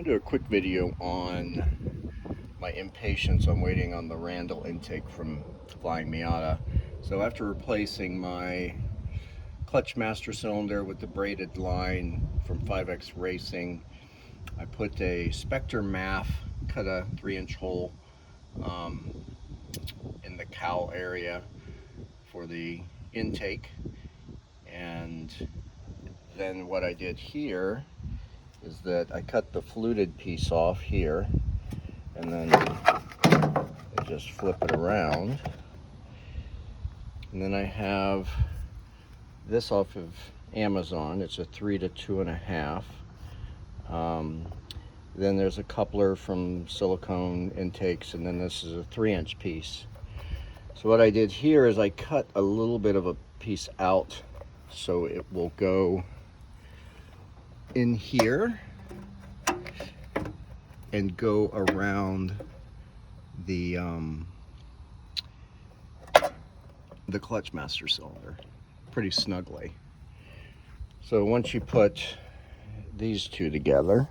I'm gonna do a quick video on my impatience on waiting on the Randall intake from Flying Miata. So after replacing my clutch master cylinder with the braided line from 5X Racing, I put a Spectre MAF, cut a 3-inch hole in the cowl area for the intake, and then what I did here is that I cut the fluted piece off here, and then I just flip it around, and then I have this off of Amazon. It's a 3 to 2.5. Then there's a coupler from silicone intakes, and then this is a 3-inch piece. So what I did here is I cut a little bit of a piece out so it will go in here and go around the clutch master cylinder pretty snugly. So once you put these two together,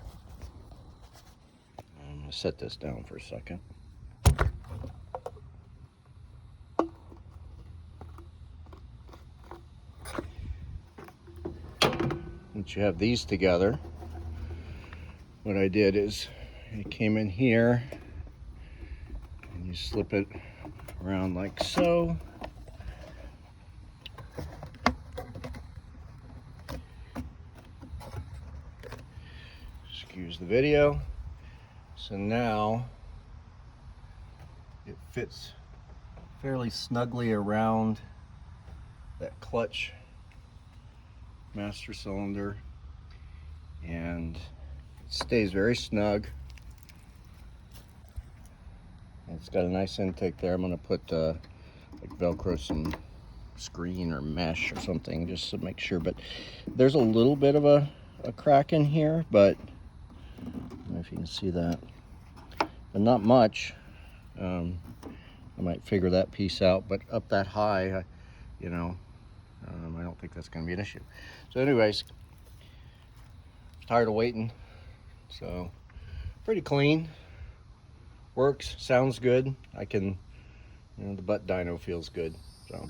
I'm going to set this down for a second. Once you have these together, what I did is it came in here and you slip it around like so. Excuse the video. So now it fits fairly snugly around that clutch master cylinder, and it stays very snug. It's got a nice intake there. I'm going to put like Velcro some screen or mesh or something just to make sure, but there's a little bit of a crack in here, but I don't know if you can see that, but not much. I might figure that piece out, but up that high, I don't think that's going to be an issue. So anyways, tired of waiting. So pretty clean. Works, sounds good. I can, the butt dyno feels good. So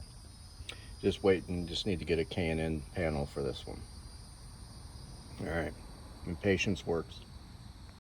just waiting, just need to get a K&N panel for this one. All right, and patience works.